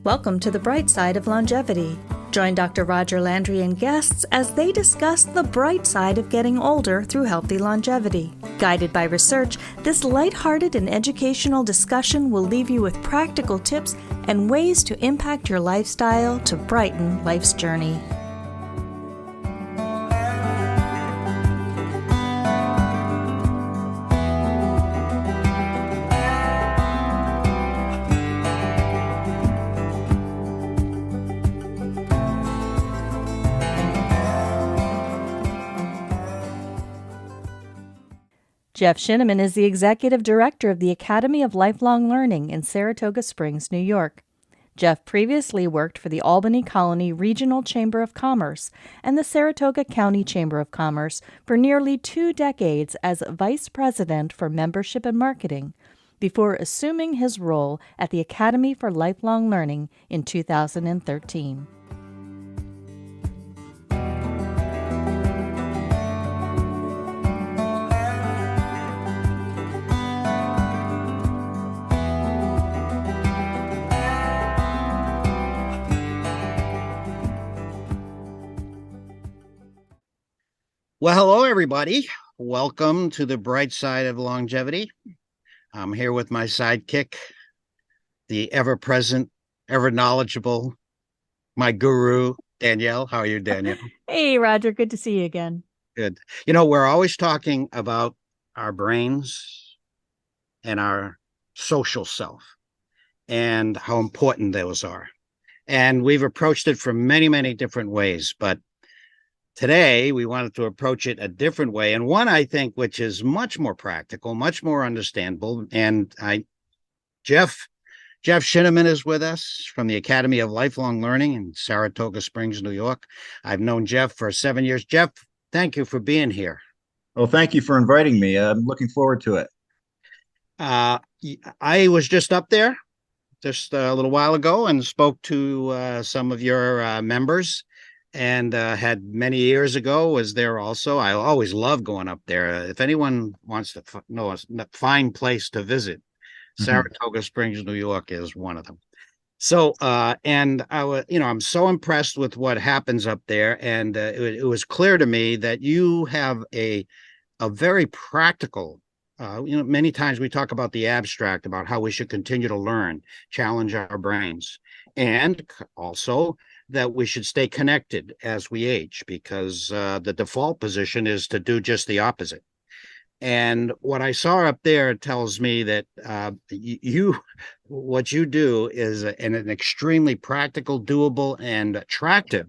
Welcome to the bright side of longevity. Join Dr. Roger Landry and guests as they discuss the bright side of getting older through healthy longevity. Guided by research, this lighthearted and educational discussion will leave you with practical tips and ways to impact your lifestyle to brighten life's journey. Jeff Shinaman is the Executive Director of the Academy of Lifelong Learning in Saratoga Springs, New York. Jeff previously worked for the Albany Colony Regional Chamber of Commerce and the Saratoga County Chamber of Commerce for nearly 2 decades as Vice President for Membership and Marketing, before assuming his role at the Academy for Lifelong Learning in 2013. Well, hello, everybody. Welcome to the bright side of longevity. I'm here with my sidekick, the ever-present, ever-knowledgeable, my guru, Danielle. How are you, Danielle? Hey, Roger. Good to see you again. Good. You know, we're always talking about our brains and our social self and how important those are. And we've approached it from many, many different ways, but today, we wanted to approach it a different way, and one I think which is much more practical, much more understandable. And Jeff Shinaman is with us from the Academy of Lifelong Learning in Saratoga Springs, New York. I've known Jeff for 7 years. Jeff, thank you for being here. Well, thank you for inviting me. I'm looking forward to it. I was just up there just a little while ago and spoke to some of your members. And had many years ago was there also. I always love going up there. If anyone wants to know a fine place to visit, Saratoga Springs, New York is one of them. So, and I was, I'm so impressed with what happens up there. And it was clear to me that you have a very practical, many times we talk about the abstract, about how we should continue to learn, challenge our brains, and also that we should stay connected as we age, because the default position is to do just the opposite. And what I saw up there tells me that what you do is an extremely practical, doable, and attractive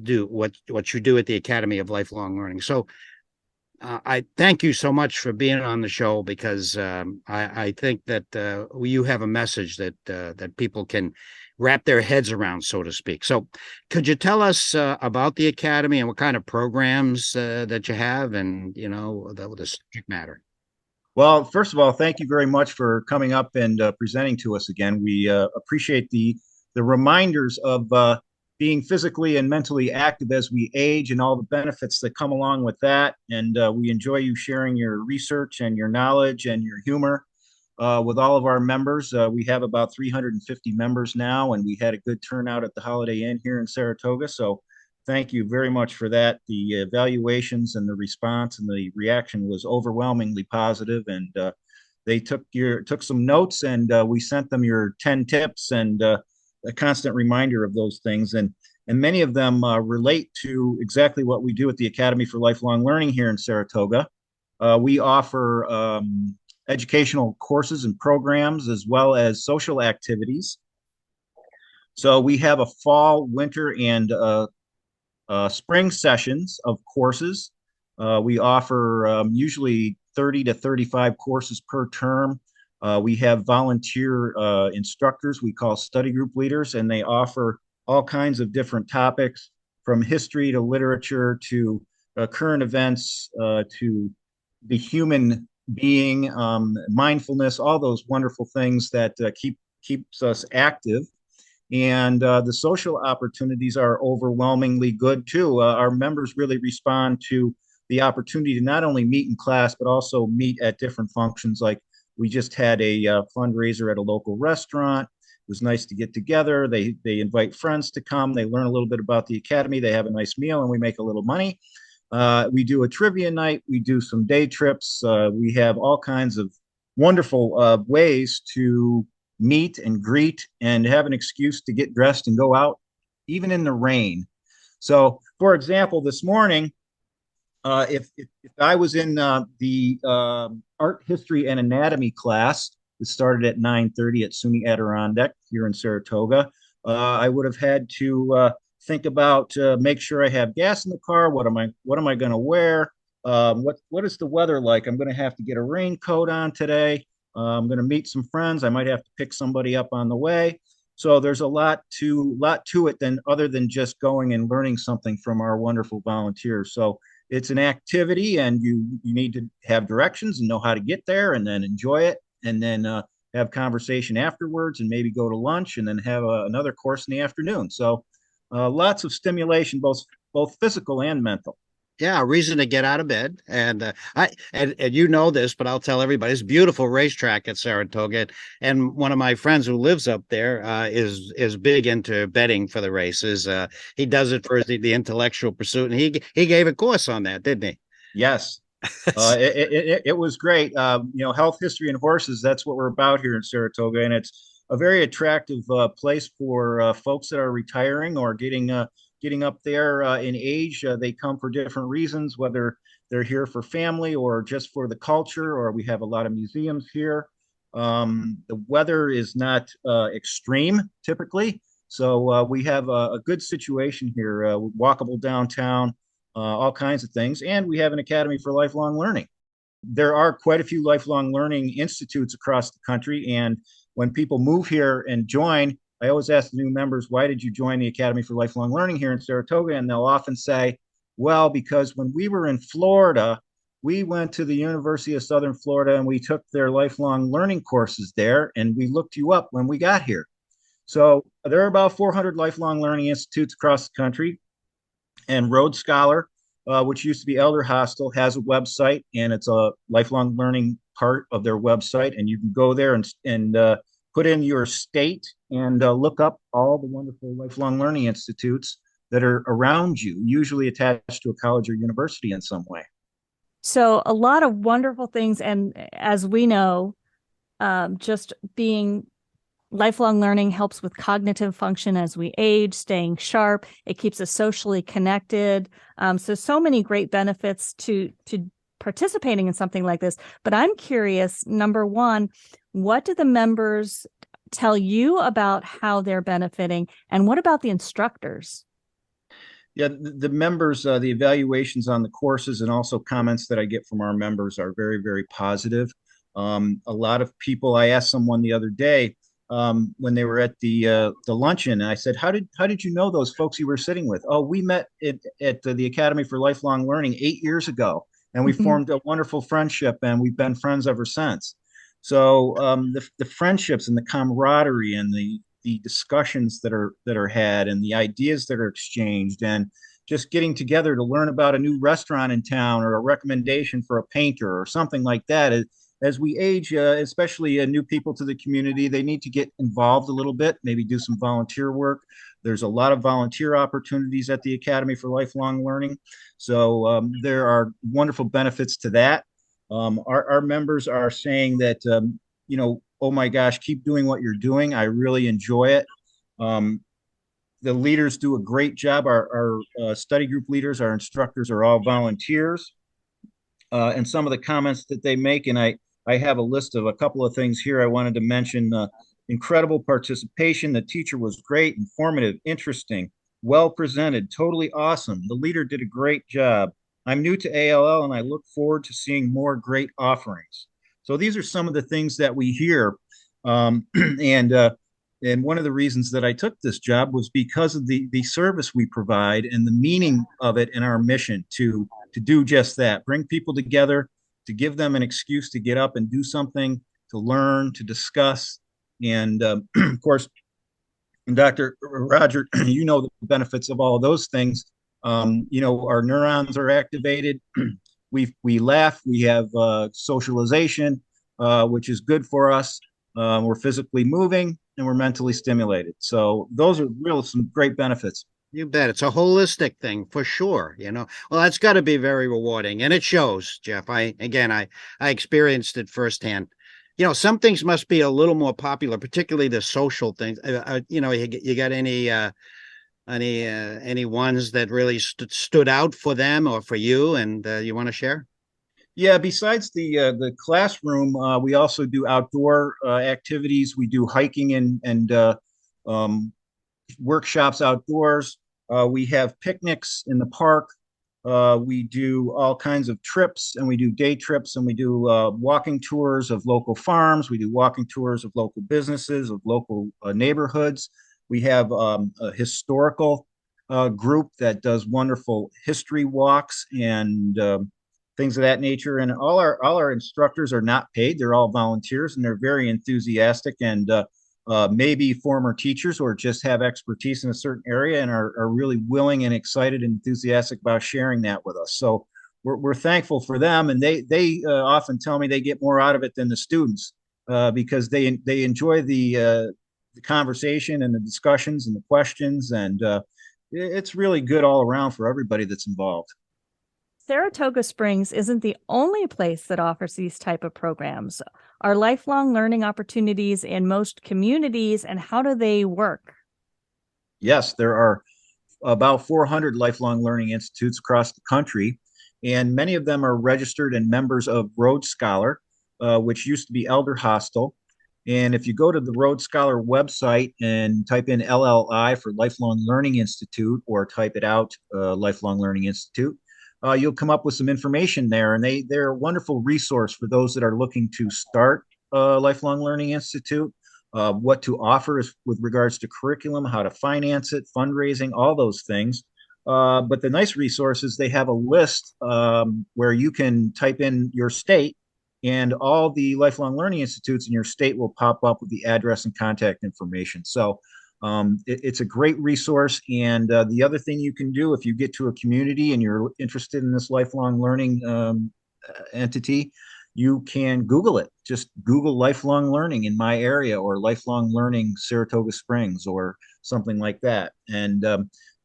do what you do at the Academy of Lifelong Learning. So I thank you so much for being on the show, because I think that you have a message that people can wrap their heads around, so to speak. So could you tell us about the Academy and what kind of programs that you have, and, the subject matter? Well, first of all, thank you very much for coming up and presenting to us again. We appreciate the reminders of being physically and mentally active as we age and all the benefits that come along with that. And we enjoy you sharing your research and your knowledge and your humor with all of our members. We have about 350 members now, and we had a good turnout at the Holiday Inn here in Saratoga. So thank you very much for that. The evaluations and the response and the reaction was overwhelmingly positive, and they took some notes, and we sent them your 10 tips and a constant reminder of those things. And many of them relate to exactly what we do at the Academy for Lifelong Learning here in Saratoga. We offer educational courses and programs, as well as social activities. So we have a fall, winter, and spring sessions of courses. We offer usually 30 to 35 courses per term. We have volunteer instructors we call study group leaders, and they offer all kinds of different topics, from history to literature to current events to the human being, mindfulness, all those wonderful things that keeps us active. And the social opportunities are overwhelmingly good too. Our members really respond to the opportunity to not only meet in class, but also meet at different functions. Like we just had a fundraiser at a local restaurant. was nice to get together. They invite friends to come. They learn a little bit about the academy. They have a nice meal, and we make a little money. We do a trivia night. We do some day trips. We have all kinds of wonderful ways to meet and greet and have an excuse to get dressed and go out, even in the rain. So, for example, this morning, if I was in the art history and anatomy class that started at 9:30 at SUNY Adirondack here in Saratoga, I would have had to think about make sure I have gas in the car. What am I going to wear? What is the weather like? I'm going to have to get a raincoat on today. I'm going to meet some friends. I might have to pick somebody up on the way. So there's a lot to it than other than just going and learning something from our wonderful volunteers. So it's an activity, and you need to have directions and know how to get there, and then enjoy it, and then have conversation afterwards, and maybe go to lunch, and then have another course in the afternoon. So lots of stimulation, both physical and mental. Yeah, a reason to get out of bed. And you know this, but I'll tell everybody, it's a beautiful racetrack at Saratoga. And one of my friends who lives up there is big into betting for the races. He does it for the intellectual pursuit, and he gave a course on that, didn't he? Yes. It was great. Health, history, and horses, that's what we're about here in Saratoga. And it's a very attractive place for folks that are retiring or getting up there in age. They come for different reasons, whether they're here for family or just for the culture, or we have a lot of museums here. The weather is not extreme typically. So we have a good situation here, walkable downtown, all kinds of things. And we have an Academy for Lifelong Learning. There are quite a few lifelong learning institutes across the country. And when people move here and join, I always ask the new members, why did you join the Academy for Lifelong Learning here in Saratoga? And they'll often say, well, because when we were in Florida, we went to the University of Southern Florida and we took their lifelong learning courses there, and we looked you up when we got here. So there are about 400 lifelong learning institutes across the country. And Rhodes Scholar, which used to be Elder Hostel, has a website, and it's a lifelong learning part of their website. And you can go there and put in your state and look up all the wonderful lifelong learning institutes that are around you, usually attached to a college or university in some way. So a lot of wonderful things. And as we know, just being lifelong learning helps with cognitive function as we age, staying sharp. It keeps us socially connected. So many great benefits to participating in something like this. But I'm curious, number one, what do the members tell you about how they're benefiting? And what about the instructors? Yeah, the members, the evaluations on the courses and also comments that I get from our members are very, very positive. A lot of people, I asked someone the other day when they were at the luncheon, and I said, how did you know those folks you were sitting with? Oh, we met at the Academy for Lifelong Learning 8 years ago, and we formed a wonderful friendship, and we've been friends ever since. So the friendships and the camaraderie and the discussions that are had and the ideas that are exchanged, and just getting together to learn about a new restaurant in town or a recommendation for a painter or something like that. As we age, especially new people to the community, they need to get involved a little bit, maybe do some volunteer work. There's a lot of volunteer opportunities at the Academy for Lifelong Learning. So there are wonderful benefits to that. Our members are saying that, oh my gosh, keep doing what you're doing. I really enjoy it. The leaders do a great job. Our study group leaders, our instructors are all volunteers. And some of the comments that they make, and I have a list of a couple of things here I wanted to mention. Incredible participation. The teacher was great, informative, interesting, well presented, totally awesome. The leader did a great job. I'm new to ALL and I look forward to seeing more great offerings. So these are some of the things that we hear. And one of the reasons that I took this job was because of the service we provide and the meaning of it in our mission to do just that, bring people together, to give them an excuse to get up and do something, to learn, to discuss. And of course, Dr. Roger, you know the benefits of all of those things. Our neurons are activated. We laugh, we have socialization, which is good for us. We're physically moving. and we're mentally stimulated. So those are some great benefits. You bet. It's a holistic thing for sure. Well, that's got to be very rewarding, and it shows, Jeff. I experienced it firsthand. Some things must be a little more popular, particularly the social things. You got any ones that really stood out for them or for you, and you want to share? Yeah, besides the classroom, we also do outdoor activities. We do hiking and um, workshops outdoors. We have picnics in the park. We do all kinds of trips, and we do day trips, and we do walking tours of local farms. We do walking tours of local businesses, of local neighborhoods. We have a historical group that does wonderful history walks and things of that nature. And all our instructors are not paid; they're all volunteers, and they're very enthusiastic and maybe former teachers or just have expertise in a certain area and are really willing and excited and enthusiastic about sharing that with us. So we're thankful for them, and they often tell me they get more out of it than the students because they enjoy the conversation and the discussions and the questions, and it's really good all around for everybody that's involved. Saratoga Springs isn't the only place that offers these type of programs. Are lifelong learning opportunities in most communities, and how do they work? Yes, there are about 400 lifelong learning institutes across the country, and many of them are registered and members of Rhodes Scholar, which used to be Elder Hostel. And if you go to the Rhodes Scholar website and type in LLI for Lifelong Learning Institute or type it out, Lifelong Learning Institute, you'll come up with some information there. And they're a wonderful resource for those that are looking to start a Lifelong Learning Institute, what to offer with regards to curriculum, how to finance it, fundraising, all those things. But the nice resource is they have a list where you can type in your state, and all the lifelong learning institutes in your state will pop up with the address and contact information. So it's a great resource. And the other thing you can do if you get to a community and you're interested in this lifelong learning entity, you can Google it. Just Google lifelong learning in my area or lifelong learning Saratoga Springs or something like that. And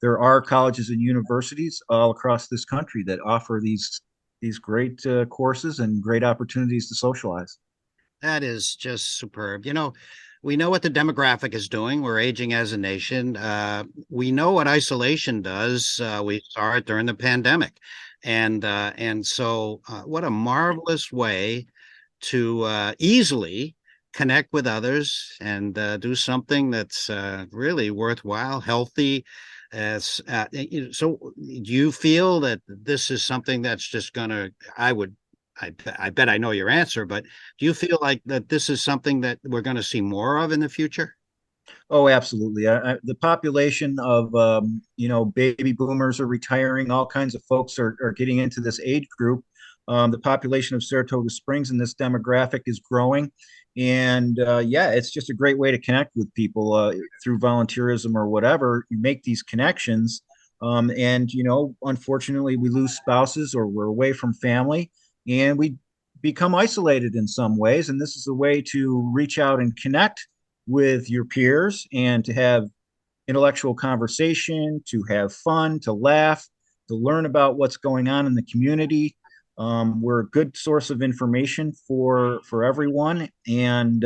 there are colleges and universities all across this country that offer these great courses and great opportunities to socialize. That is just superb. We know what the demographic is doing. We're aging as a nation. We know what isolation does. We saw it during the pandemic. And so what a marvelous way to easily connect with others and do something that's really worthwhile, healthy. So do you feel that this is something that's just going to, I bet I know your answer, but do you feel like that this is something that we're going to see more of in the future? Oh, absolutely. The population of, baby boomers are retiring. All kinds of folks are getting into this age group. The population of Saratoga Springs in this demographic is growing. And yeah, it's just a great way to connect with people through volunteerism or whatever. You make these connections. And, unfortunately, we lose spouses or we're away from family and we become isolated in some ways. And this is a way to reach out and connect with your peers and to have intellectual conversation, to have fun, to laugh, to learn about what's going on in the community. We're a good source of information for everyone, and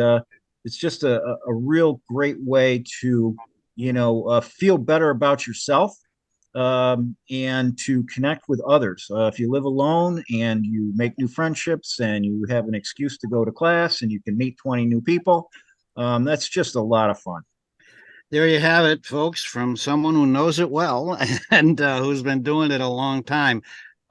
it's just a real great way to feel better about yourself and to connect with others. If you live alone and you make new friendships and you have an excuse to go to class and you can meet 20 new people, that's just a lot of fun. There you have it, folks, from someone who knows it well and who's been doing it a long time.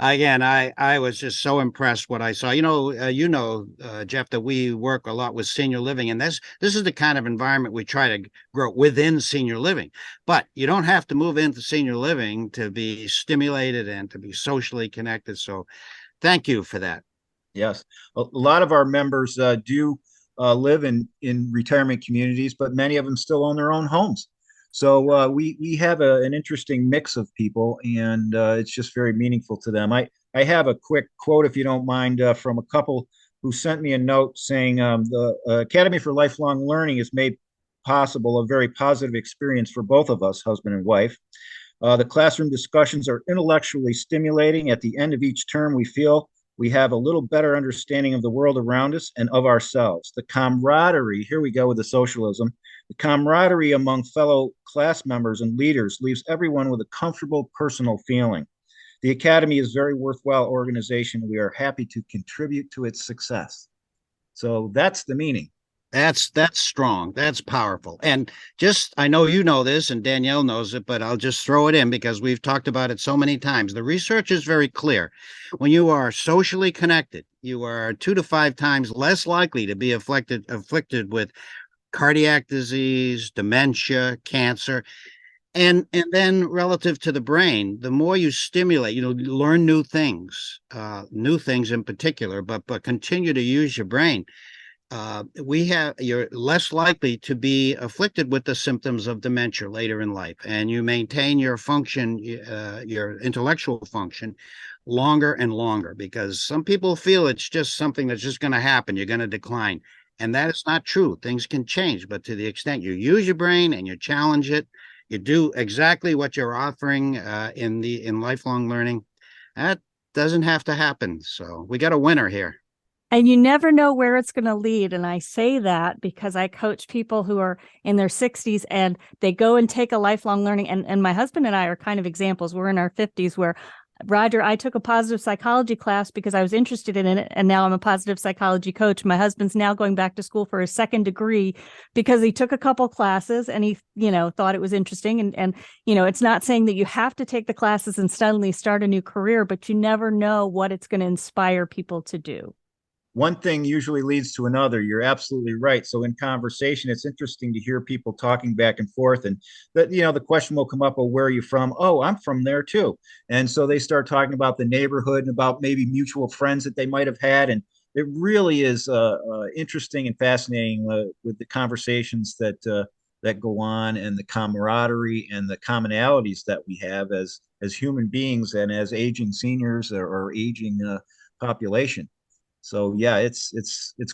Again, I was just so impressed what I saw. Jeff, that we work a lot with senior living, and this is the kind of environment we try to grow within senior living. But you don't have to move into senior living to be stimulated and to be socially connected. So, thank you for that. Yes, a lot of our members do live in retirement communities, but many of them still own their own homes. So we have an interesting mix of people, and it's just very meaningful to them. I have a quick quote, if you don't mind, from a couple who sent me a note saying the Academy for Lifelong Learning is made possible a very positive experience for both of us, husband and wife. The classroom discussions are intellectually stimulating. At the end of each term, we feel we have a little better understanding of the world around us and of ourselves. The camaraderie, here we go with the socialism, the camaraderie among fellow class members and leaders leaves everyone with a comfortable personal feeling. The Academy is a very worthwhile organization. We are happy to contribute to its success. So that's the meaning. That's strong. That's powerful. And just, I know you know this and Danielle knows it, but I'll just throw it in because we've talked about it so many times. The research is very clear. When you are socially connected, you are 2 to 5 times less likely to be afflicted with cardiac disease, dementia, cancer. And then relative to the brain, the more you stimulate, learn new things in particular, but continue to use your brain. You're less likely to be afflicted with the symptoms of dementia later in life, and you maintain your function, your intellectual function, longer and longer, because some people feel it's just something that's just going to happen. You're going to decline. And that is not true. Things can change, but to the extent you use your brain and you challenge it, you do exactly what you're offering in lifelong learning, that doesn't have to happen. So we got a winner here. And you never know where it's going to lead. And I say that because I coach people who are in their 60s and they go and take a lifelong learning. And my husband and I are kind of examples. We're in our 50s where, Roger, I took a positive psychology class because I was interested in it. And now I'm a positive psychology coach. My husband's now going back to school for his 2nd degree because he took a couple classes and he, thought it was interesting. And, it's not saying that you have to take the classes and suddenly start a new career, but you never know what it's going to inspire people to do. One thing usually leads to another. You're absolutely right. So in conversation, it's interesting to hear people talking back and forth, and that, the question will come up, well, where are you from? Oh, I'm from there too. And so they start talking about the neighborhood and about maybe mutual friends that they might have had. And it really is interesting and fascinating with the conversations that go on, and the camaraderie and the commonalities that we have as human beings and as aging seniors or aging population. So yeah, it's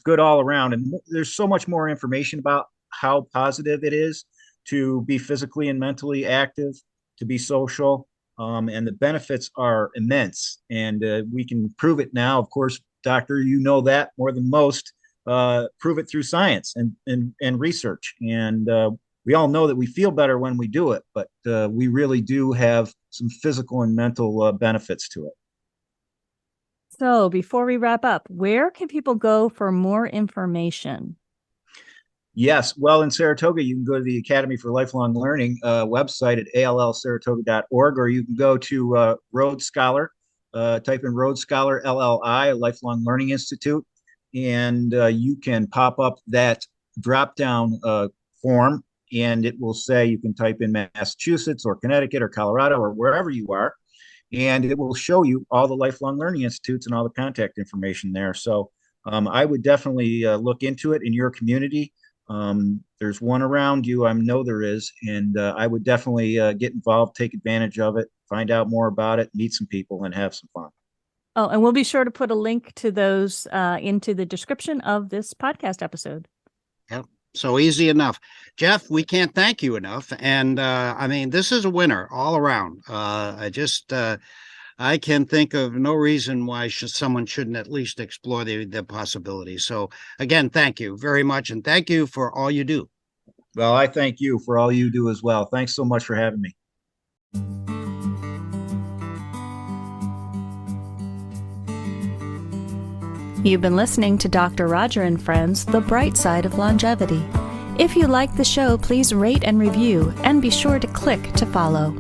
good all around. And there's so much more information about how positive it is to be physically and mentally active, to be social, and the benefits are immense. And we can prove it now. Of course, doctor, you know that more than most. Prove it through science and research. And we all know that we feel better when we do it, but we really do have some physical and mental benefits to it. So before we wrap up, where can people go for more information? Yes. Well, in Saratoga, you can go to the Academy for Lifelong Learning website at allsaratoga.org, or you can go to Rhodes Scholar, type in Rhodes Scholar LLI, Lifelong Learning Institute, and you can pop up that drop-down form, and it will say you can type in Massachusetts or Connecticut or Colorado or wherever you are. And it will show you all the lifelong learning institutes and all the contact information there. So I would definitely look into it in your community. There's one around you, I know there is, and I would definitely get involved, take advantage of it, find out more about it, meet some people, and have some fun. Oh, and we'll be sure to put a link to those into the description of this podcast episode. Yep. So easy enough. Jeff, we can't thank you enough. And this is a winner all around. I can think of no reason why someone shouldn't at least explore the possibility. So again, thank you very much. And thank you for all you do. Well, I thank you for all you do as well. Thanks so much for having me. You've been listening to Dr. Roger and Friends, The Bright Side of Longevity. If you like the show, please rate and review, and be sure to click to follow.